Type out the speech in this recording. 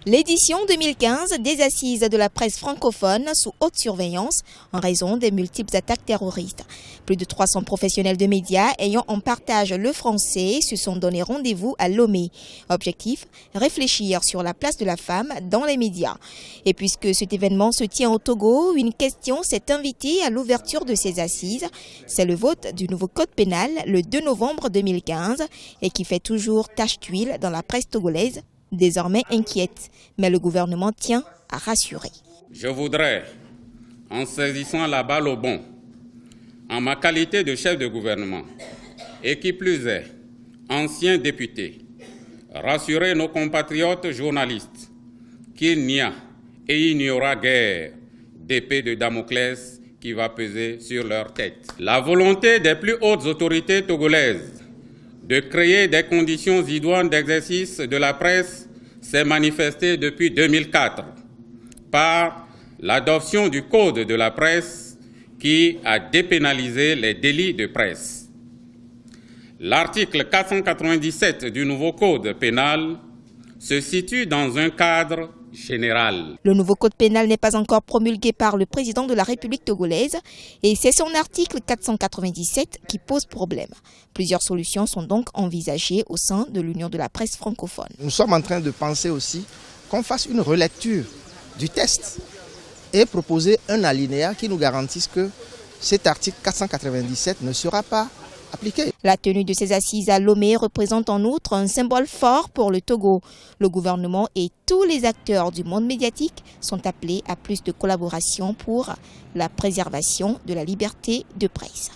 L'édition 2015 des Assises de la presse francophone sous haute surveillance en raison des multiples attaques terroristes. Plus de 300 professionnels de médias ayant en partage le français se sont donné rendez-vous à Lomé. Objectif, réfléchir sur la place de la femme dans les médias. Et puisque cet événement se tient au Togo, une question s'est invitée à l'ouverture de ces assises. C'est le vote du nouveau code pénal le 2 novembre 2015 et qui fait toujours tache d'huile dans la presse togolaise. Désormais inquiète, mais le gouvernement tient à rassurer. Je voudrais, en saisissant la balle au bond, en ma qualité de chef de gouvernement, et qui plus est, ancien député, rassurer nos compatriotes journalistes qu'il n'y a et il n'y aura guère d'épée de Damoclès qui va peser sur leur tête. La volonté des plus hautes autorités togolaises de créer des conditions idoines d'exercice de la presse s'est manifestée depuis 2004 par l'adoption du Code de la presse qui a dépénalisé les délits de presse. L'article 497 du nouveau Code pénal se situe dans un cadre général. Le nouveau code pénal n'est pas encore promulgué par le président de la République togolaise et c'est son article 497 qui pose problème. Plusieurs solutions sont donc envisagées au sein de l'Union de la presse francophone. Nous sommes en train de penser aussi qu'on fasse une relecture du texte et proposer un alinéa qui nous garantisse que cet article 497 ne sera pas appliqué. La tenue de ces assises à Lomé représente en outre un symbole fort pour le Togo. Le gouvernement et tous les acteurs du monde médiatique sont appelés à plus de collaboration pour la préservation de la liberté de presse.